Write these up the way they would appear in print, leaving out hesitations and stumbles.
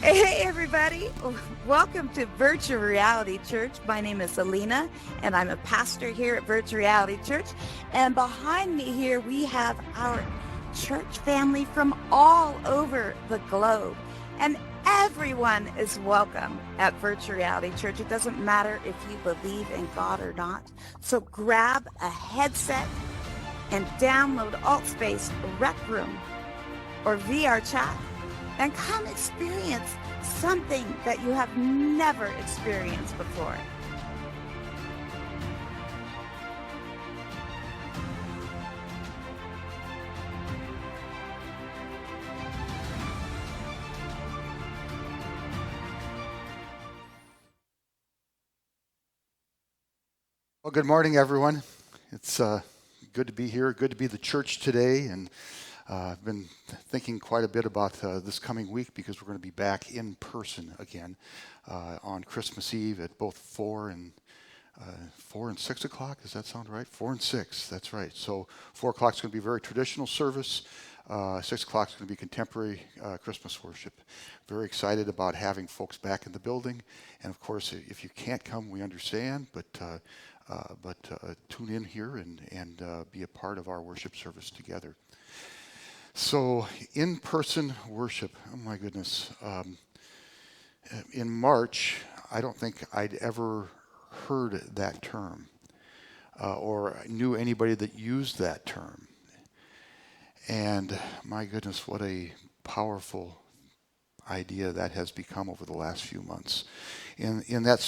Hey, everybody. Welcome to Virtual Reality Church. My name is Alina, and I'm a pastor here at Virtual Reality Church. And behind me here, we have our church family from all over the globe. And everyone is welcome at Virtual Reality Church. It doesn't matter if you believe in God or not. So grab a headset and download AltSpace Rec Room or VR Chat and come experience something that you have never experienced before. Well, good morning, everyone. It's good to be here. Good to be the church today, and I've been thinking quite a bit about this coming week because we're going to be back in person again on Christmas Eve at both 4 and 6 o'clock. Does that sound right? 4 and 6. That's right. So 4 o'clock is going to be a very traditional service. 6 o'clock is going to be contemporary Christmas worship. Very excited about having folks back in the building, and of course, if you can't come, we understand, but tune in here and be a part of our worship service together. So, in-person worship, oh my goodness. In March, I don't think I'd ever heard that term or knew anybody that used that term. And my goodness, what a powerful idea that has become over the last few months. In that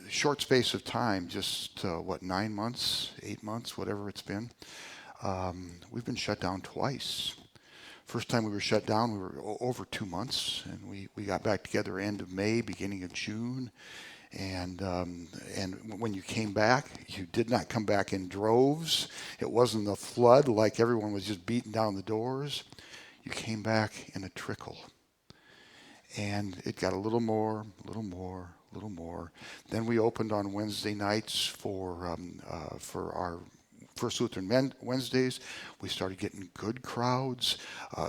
short space of time, just 9 months, 8 months, whatever it's been, we've been shut down twice. First time we were shut down, we were over 2 months, and we got back together end of May, beginning of June. And when you came back, you did not come back in droves. It wasn't a flood like everyone was just beating down the doors. You came back in a trickle. And it got a little more, a little more, a little more. Then we opened on Wednesday nights for our First Lutheran Wednesdays. We started getting good crowds.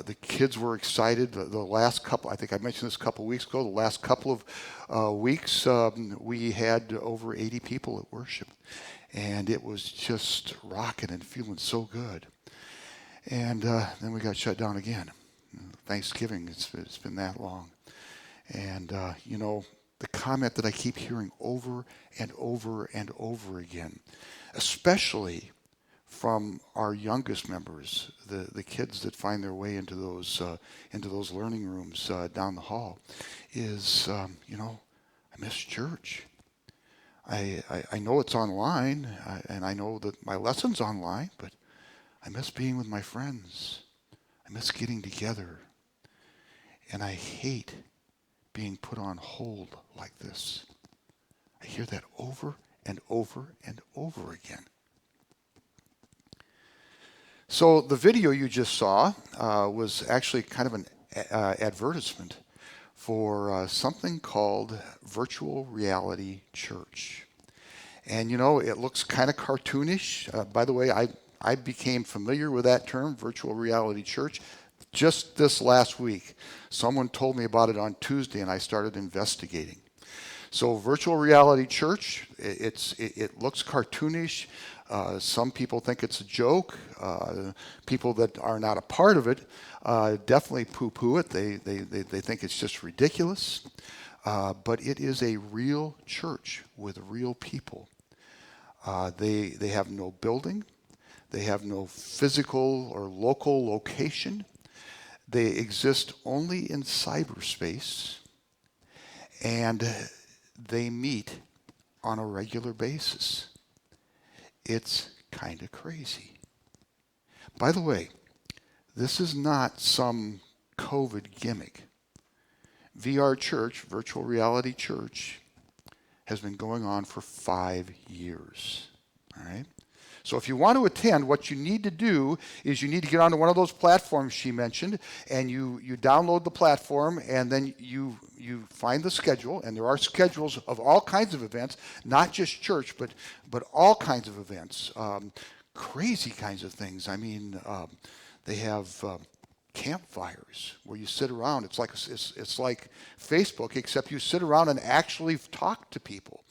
The kids were excited. The last couple, I think I mentioned this a couple weeks ago, the last couple of weeks, we had over 80 people at worship. And it was just rocking and feeling so good. And then we got shut down again. Thanksgiving, it's been that long. And, the comment that I keep hearing over and over and over again, especially from our youngest members, the kids that find their way into those learning rooms down the hall, is, I miss church. I know it's online, and I know that my lesson's online, but I miss being with my friends. I miss getting together. And I hate being put on hold like this. I hear that over and over and over again. So the video you just saw was actually kind of an advertisement for something called Virtual Reality Church. And it looks kind of cartoonish. By the way, I became familiar with that term, Virtual Reality Church, just this last week. Someone told me about it on Tuesday, and I started investigating. So Virtual Reality Church, it looks cartoonish. Some people think it's a joke. People that are not a part of it definitely poo-poo it. They think it's just ridiculous. But it is a real church with real people. They have no building. They have no physical or local location. They exist only in cyberspace, and they meet on a regular basis. It's kind of crazy. By the way, this is not some COVID gimmick. VR Church, Virtual Reality Church, has been going on for 5 years. All right? So if you want to attend, what you need to do is you need to get onto one of those platforms she mentioned, and you download the platform, and then you find the schedule, and there are schedules of all kinds of events, not just church, but all kinds of events, crazy kinds of things. I mean, they have campfires where you sit around. It's like Facebook, except you sit around and actually talk to people.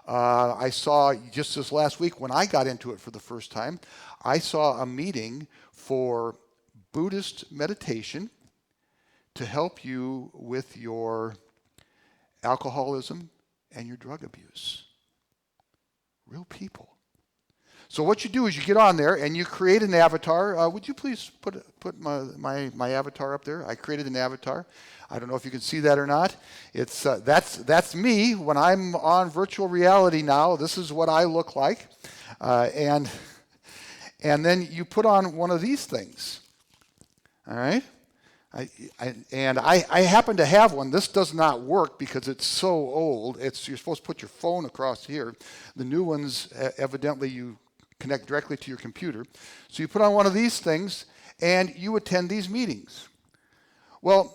I saw just this last week when I got into it for the first time, I saw a meeting for Buddhist meditation to help you with your alcoholism and your drug abuse. Real people. So what you do is you get on there and you create an avatar. Would you please put my avatar up there? I created an avatar. I don't know if you can see that or not. It's that's me when I'm on virtual reality now. This is what I look like, and then you put on one of these things. All right. I happen to have one. This does not work because it's so old. You're supposed to put your phone across here. The new ones, evidently, you connect directly to your computer. So you put on one of these things and you attend these meetings. Well,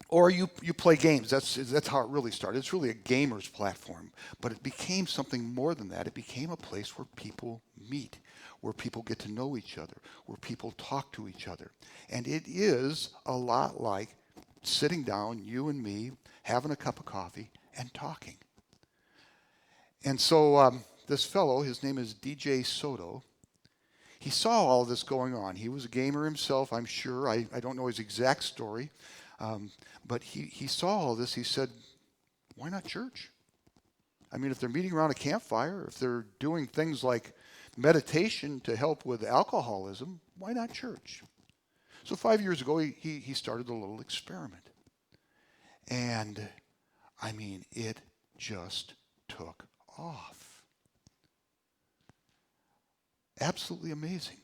or you play games. That's how it really started. It's really a gamer's platform. But it became something more than that. It became a place where people meet, where people get to know each other, where people talk to each other. And it is a lot like sitting down, you and me, having a cup of coffee and talking. And so this fellow, his name is DJ Soto, he saw all this going on. He was a gamer himself, I'm sure. I don't know his exact story. But he saw all this. He said, why not church? I mean, if they're meeting around a campfire, if they're doing things like meditation to help with alcoholism, why not church? So 5 years ago, he started a little experiment. And, I mean, it just took off. Absolutely amazing.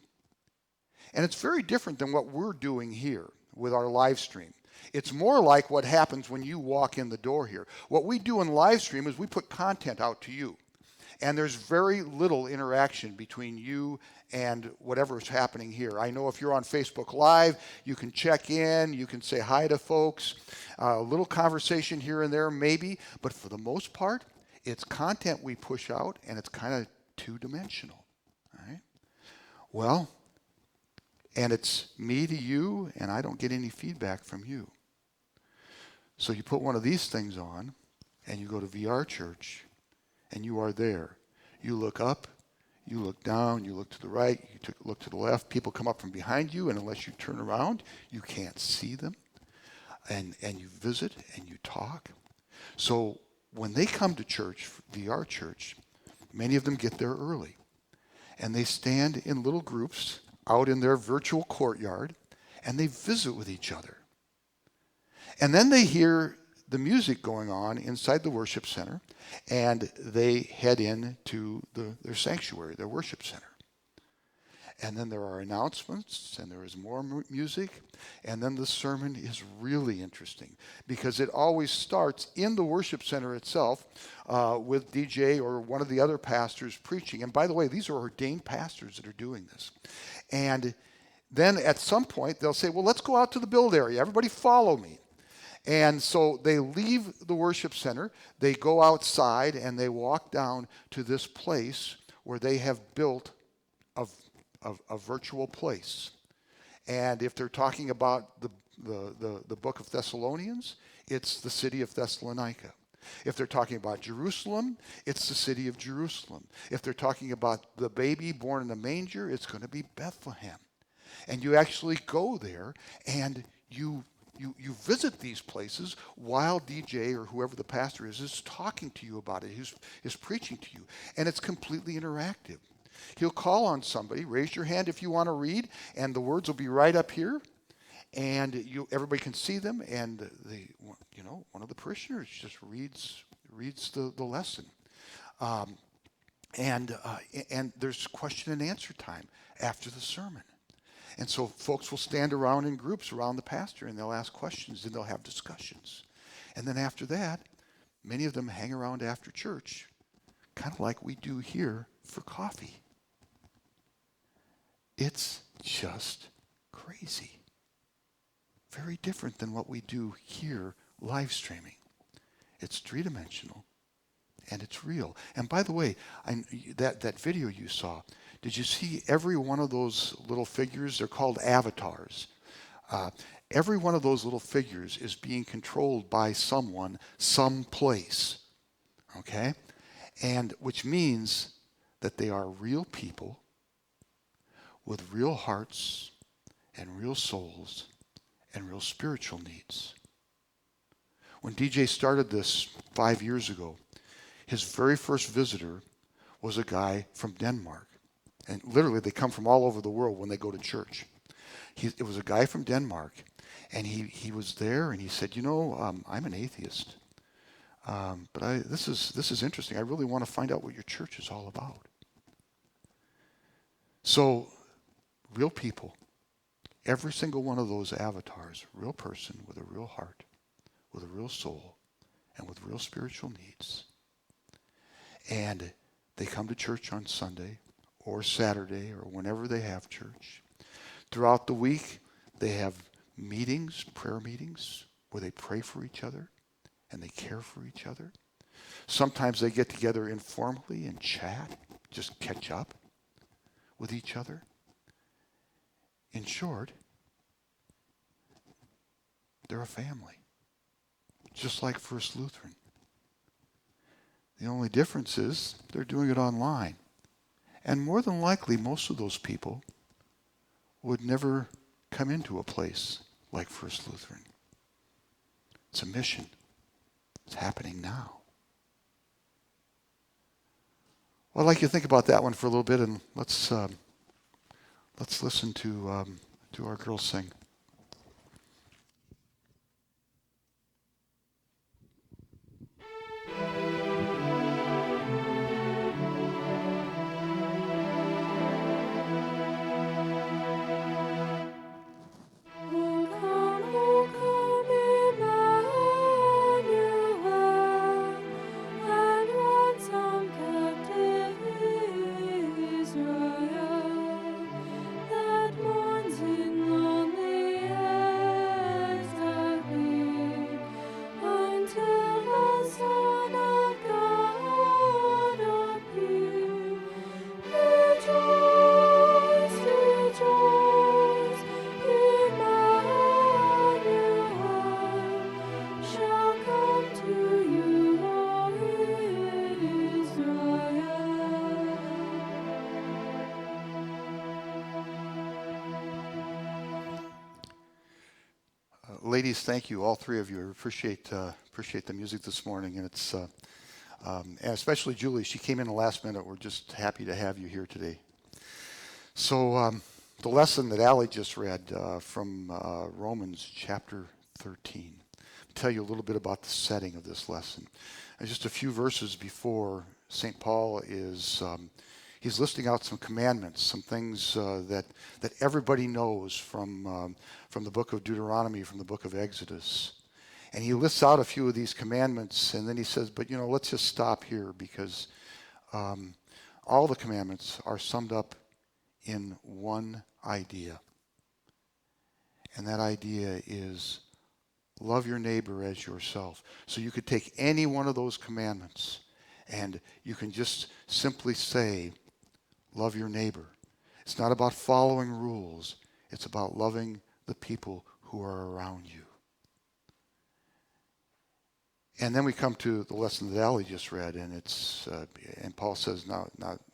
And it's very different than what we're doing here with our live stream. It's more like what happens when you walk in the door here. What we do in live stream is we put content out to you. And there's very little interaction between you and whatever is happening here. I know if you're on Facebook Live, you can check in, you can say hi to folks, a little conversation here and there maybe, but for the most part, it's content we push out and it's kind of two-dimensional. All right? Well, and it's me to you, and I don't get any feedback from you. So you put one of these things on, and you go to VR Church, and you are there. You look up, you look down, you look to the right, you look to the left. People come up from behind you, and unless you turn around, you can't see them. And you visit, and you talk. So when they come to church, VR Church, many of them get there early. And they stand in little groups out in their virtual courtyard, and they visit with each other. And then they hear the music going on inside the worship center, and they head into their sanctuary, their worship center. And then there are announcements, and there is more music, and then the sermon is really interesting because it always starts in the worship center itself with DJ or one of the other pastors preaching. And by the way, these are ordained pastors that are doing this. And then at some point, they'll say, well, let's go out to the build area. Everybody follow me. And so they leave the worship center, they go outside, and they walk down to this place where they have built a virtual place. And if they're talking about the book of Thessalonians, it's the city of Thessalonica. If they're talking about Jerusalem, it's the city of Jerusalem. If they're talking about the baby born in a manger, it's going to be Bethlehem. And you actually go there and you visit these places while DJ or whoever the pastor is talking to you about it, is preaching to you. And it's completely interactive. He'll call on somebody, raise your hand if you want to read, and the words will be right up here, and everybody can see them, and one of the parishioners just reads the lesson. And there's question and answer time after the sermon. And so folks will stand around in groups around the pastor, and they'll ask questions, and they'll have discussions. And then after that, many of them hang around after church, kind of like we do here for coffee. It's just crazy. Very different than what we do here live streaming. It's three-dimensional, and it's real. And by the way, that video you saw, did you see every one of those little figures? They're called avatars. Every one of those little figures is being controlled by someone, someplace. Okay? And which means that they are real people with real hearts and real souls and real spiritual needs. When DJ started this 5 years ago, his very first visitor was a guy from Denmark. And literally, they come from all over the world when they go to church. It was a guy from Denmark, and he was there, and he said, I'm an atheist, but this is interesting. I really want to find out what your church is all about. So, real people, every single one of those avatars, real person with a real heart, with a real soul, and with real spiritual needs. And they come to church on Sunday or Saturday or whenever they have church. Throughout the week, they have meetings, prayer meetings, where they pray for each other and they care for each other. Sometimes they get together informally and chat, just catch up with each other. In short, they're a family, just like First Lutheran. The only difference is they're doing it online. And more than likely, most of those people would never come into a place like First Lutheran. It's a mission. It's happening now. Well, I'd like you to think about that one for a little bit, and let's listen to our girls sing. Ladies, thank you, all three of you. I appreciate the music this morning, and it's and especially Julie. She came in the last minute. We're just happy to have you here today. So the lesson that Allie just read from Romans chapter 13. I'll tell you a little bit about the setting of this lesson. And just a few verses before, St. Paul is he's listing out some commandments, some things that everybody knows from the book of Deuteronomy, from the book of Exodus. And he lists out a few of these commandments, and then he says, but let's just stop here, because all the commandments are summed up in one idea. And that idea is love your neighbor as yourself. So you could take any one of those commandments, and you can just simply say, love your neighbor. It's not about following rules. It's about loving the people who are around you. And then we come to the lesson that Allie just read, and it's and Paul says, now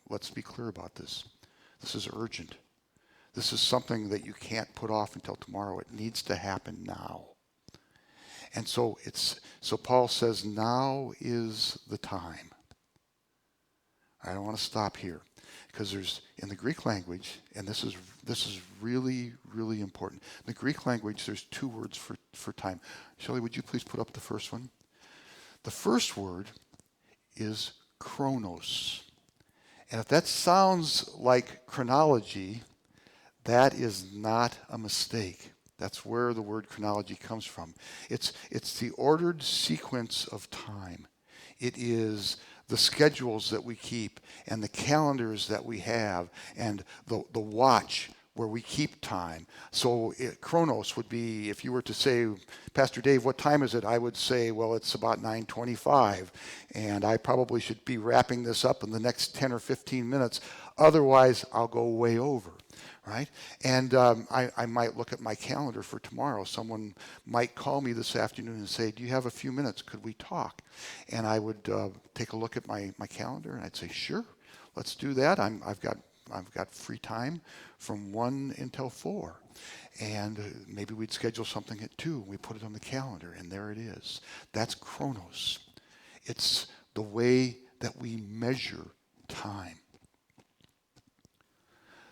let's be clear about this. This is urgent. This is something that you can't put off until tomorrow. It needs to happen now. And so Paul says, now is the time. I don't want to stop here, because there's, in the Greek language, and this is really, really important. In the Greek language, there's two words for time. Shelley, would you please put up the first one? The first word is chronos. And if that sounds like chronology, that is not a mistake. That's where the word chronology comes from. It's the ordered sequence of time. It is the schedules that we keep and the calendars that we have and the watch where we keep time. So chronos would be, if you were to say, Pastor Dave, what time is it? I would say, well, it's about 9:25, and I probably should be wrapping this up in the next 10 or 15 minutes. Otherwise, I'll go way over, right? And I might look at my calendar for tomorrow. Someone might call me this afternoon and say, do you have a few minutes? Could we talk? And I would take a look at my calendar, and I'd say, sure, let's do that. I've got free time from 1 until 4. And maybe we'd schedule something at 2. We put it on the calendar, and there it is. That's chronos. It's the way that we measure time.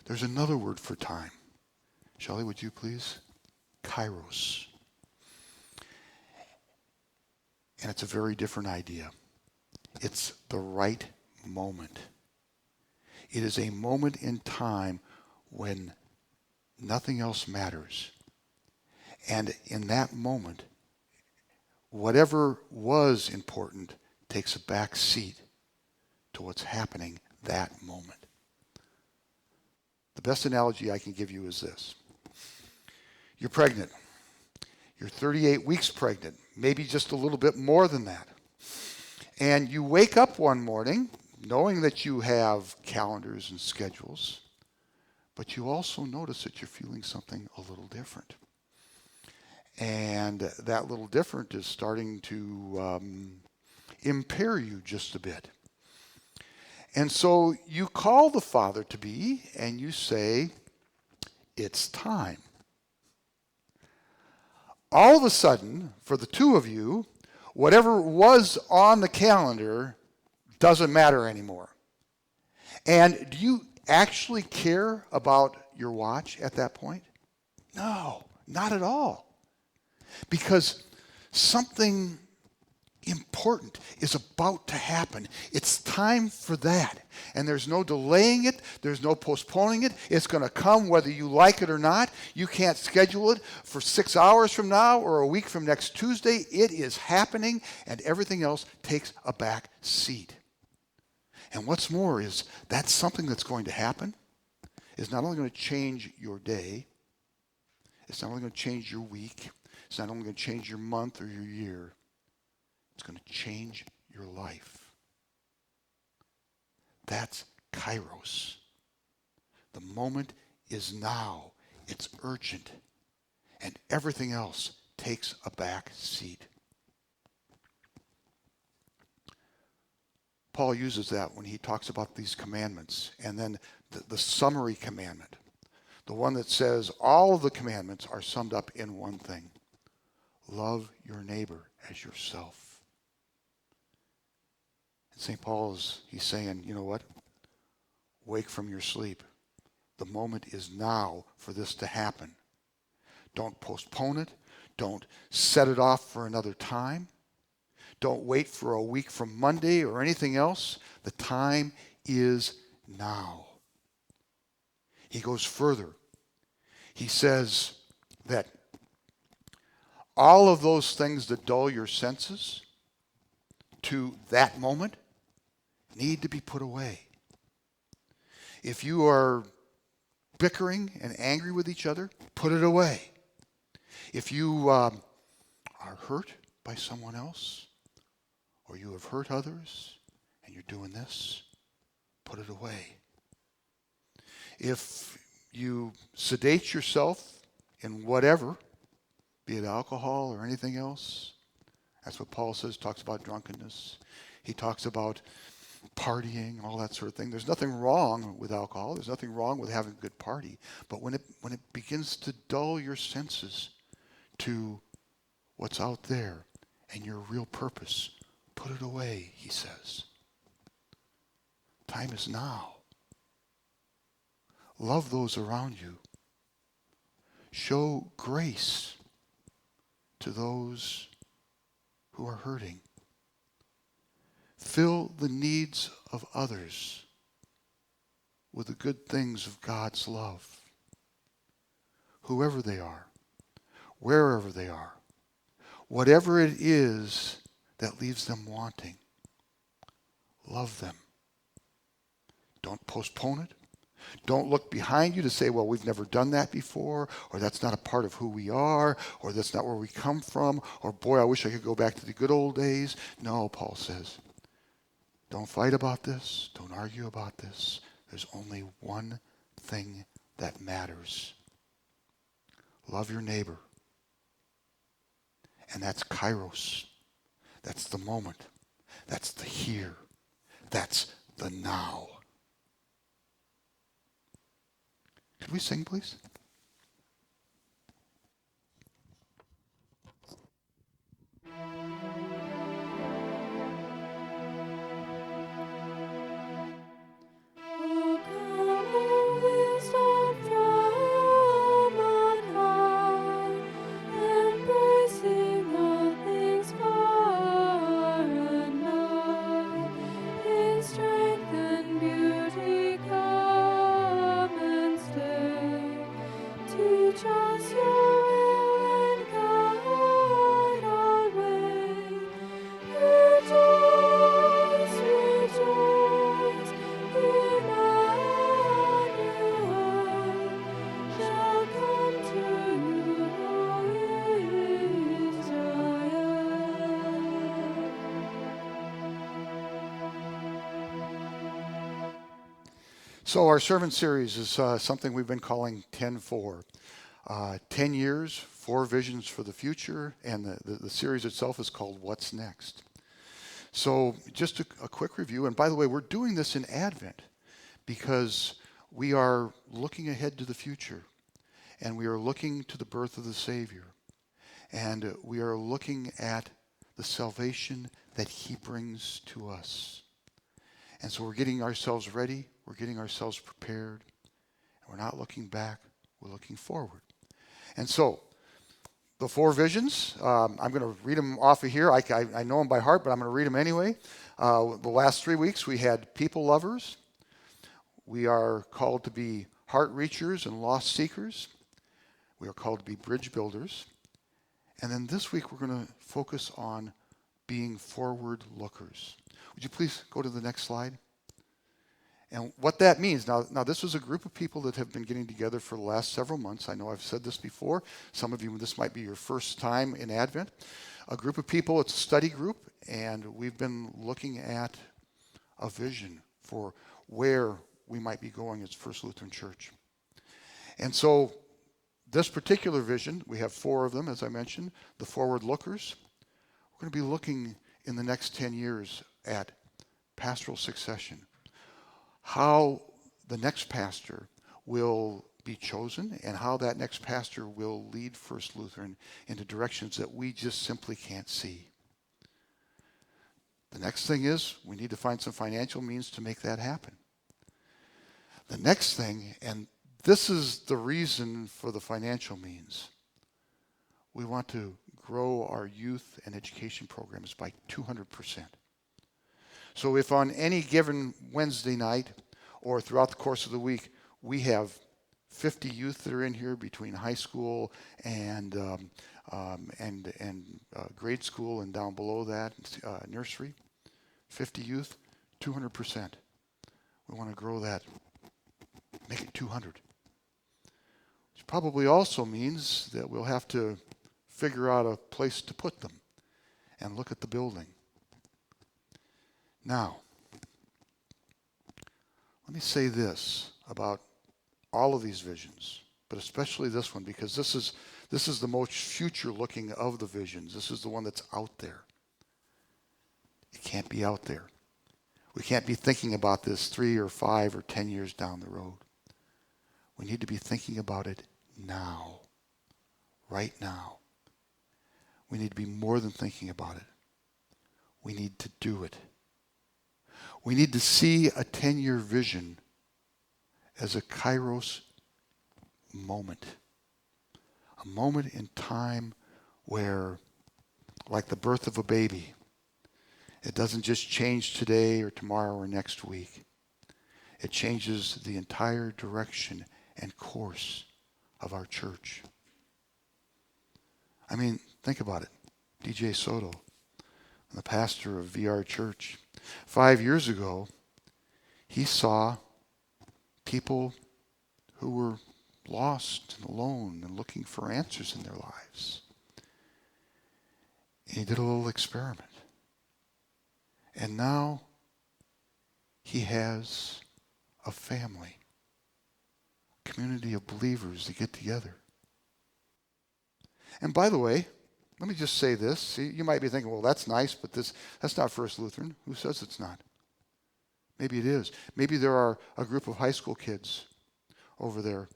There's another word for time. Shelley, would you please? Kairos. And it's a very different idea. It's the right moment. It is a moment in time when nothing else matters. And in that moment, whatever was important takes a back seat to what's happening that moment. The best analogy I can give you is this. You're pregnant. You're 38 weeks pregnant, maybe just a little bit more than that. And you wake up one morning knowing that you have calendars and schedules, but you also notice that you're feeling something a little different. And that little different is starting to impair you just a bit. And so you call the father-to-be and you say, it's time. All of a sudden, for the two of you, whatever was on the calendar doesn't matter anymore. And do you actually care about your watch at that point? No, not at all. Because something important is about to happen. It's time for that. And there's no delaying it. There's no postponing it. It's going to come whether you like it or not. You can't schedule it for 6 hours from now or a week from next Tuesday. It is happening, and everything else takes a back seat. And what's more is that's something that's going to happen is not only going to change your day, it's not only going to change your week, it's not only going to change your month or your year, it's going to change your life. That's Kairos. The moment is now. It's urgent. And everything else takes a back seat. Paul uses that when he talks about these commandments. And then the summary commandment, the one that says all of the commandments are summed up in one thing. Love your neighbor as yourself. St. Paul he's saying, you know what? Wake from your sleep. The moment is now for this to happen. Don't postpone it. Don't set it off for another time. Don't wait for a week from Monday or anything else. The time is now. He goes further. He says that all of those things that dull your senses to that moment need to be put away. If you are bickering and angry with each other, put it away. If you are hurt by someone else, or you have hurt others, and you're doing this, put it away. If you sedate yourself in whatever, be it alcohol or anything else, that's what Paul says, talks about drunkenness. He talks about partying, all that sort of thing. There's nothing wrong with alcohol. There's nothing wrong with having a good party. But when it begins to dull your senses to what's out there and your real purpose, put it away, he says. Time is now. Love those around you. Show grace to those who are hurting. Fill the needs of others with the good things of God's love. Whoever they are, wherever they are, whatever it is that leaves them wanting, love them. Don't postpone it. Don't look behind you to say, well, we've never done that before, or that's not a part of who we are, or that's not where we come from, or boy, I wish I could go back to the good old days. No, Paul says, don't fight about this. Don't argue about this. There's only one thing that matters. Love your neighbor. And that's kairos. That's the moment. That's the here. That's the now. Could we sing, please? So our sermon series is something we've been calling 10-4. 10 years, 4 visions for the future, and the series itself is called What's Next? So just a quick review, and by the way, we're doing this in Advent because we are looking ahead to the future, and we are looking to the birth of the Savior, and we are looking at the salvation that He brings to us. And so we're getting ourselves ready, we're getting ourselves prepared, and we're not looking back, we're looking forward. And so, the 4 visions, I'm going to read them off of here. I know them by heart, but I'm going to read them anyway. The last 3 weeks we had people lovers. We are called to be heart reachers and lost seekers. We are called to be bridge builders. And then this week we're going to focus on being forward lookers. Would you please go to the next slide? And what that means, now this was a group of people that have been getting together for the last several months. I know I've said this before. Some of you, this might be your first time in Advent. A group of people, it's a study group, and we've been looking at a vision for where we might be going as First Lutheran Church. And so this particular vision, we have 4 of them, as I mentioned, the forward lookers. We're going to be looking in the next 10 years at pastoral succession. How the next pastor will be chosen and how that next pastor will lead First Lutheran into directions that we just simply can't see. The next thing is we need to find some financial means to make that happen. The next thing, and this is the reason for the financial means, we want to grow our youth and education programs by 200%. So if on any given Wednesday night or throughout the course of the week, we have 50 youth that are in here between high school and grade school and down below that, nursery, 50 youth, 200%. We want to grow that, make it 200. Which probably also means that we'll have to figure out a place to put them and look at the building. Now, let me say this about all of these visions, but especially this one, because this is the most future-looking of the visions. This is the one that's out there. It can't be out there. We can't be thinking about this 3 or 5 or 10 years down the road. We need to be thinking about it now, right now. We need to be more than thinking about it. We need to do it. We need to see a 10-year vision as a kairos moment. A moment in time where, like the birth of a baby, it doesn't just change today or tomorrow or next week. It changes the entire direction and course of our church. I mean, think about it. DJ Soto, the pastor of VR Church, 5 years ago, he saw people who were lost and alone and looking for answers in their lives. And he did a little experiment. And now he has of family, community of believers that get together. And by the way, let me just say this. See, you might be thinking, well, that's nice, but that's not First Lutheran. Who says it's not? Maybe it is. Maybe there are a group of high school kids over there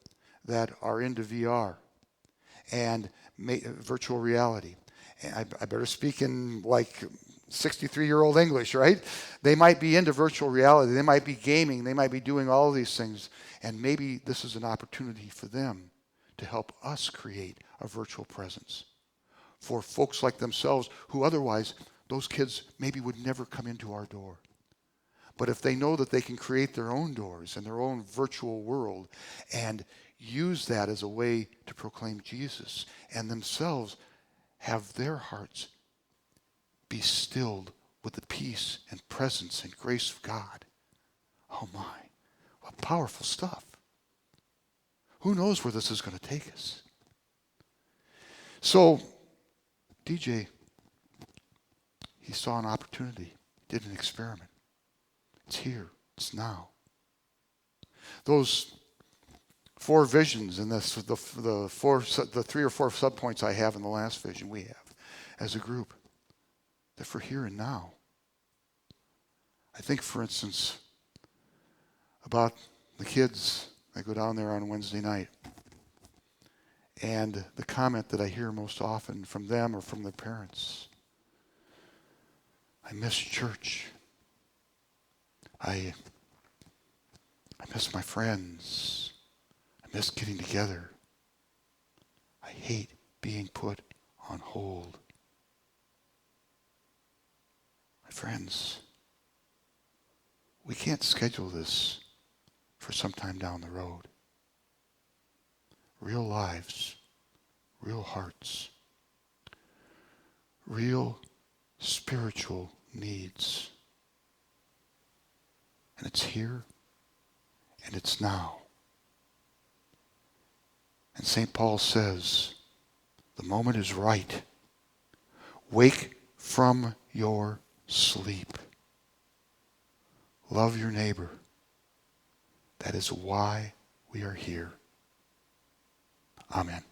that are into VR and virtual reality. And I better speak in like 63-year-old English, right? They might be into virtual reality. They might be gaming. They might be doing all of these things. And maybe this is an opportunity for them to help us create a virtual presence for folks like themselves who otherwise, those kids maybe would never come into our door. But if they know that they can create their own doors and their own virtual world and use that as a way to proclaim Jesus and themselves have their hearts be stilled with the peace and presence and grace of God. Oh my, what powerful stuff. Who knows where this is going to take us? So, DJ, he saw an opportunity, did an experiment. It's here, it's now. Those 4 visions and the 3 or 4 subpoints I have in the last vision we have as a group, they're for here and now. I think, for instance, about the kids that go down there on Wednesday night. And the comment that I hear most often from them or from their parents, I miss church. I miss my friends. I miss getting together. I hate being put on hold. My friends, we can't schedule this for some time down the road. Real lives, real hearts, real spiritual needs. And it's here and it's now. And St. Paul says, the moment is right. Wake from your sleep. Love your neighbor. That is why we are here. Amen.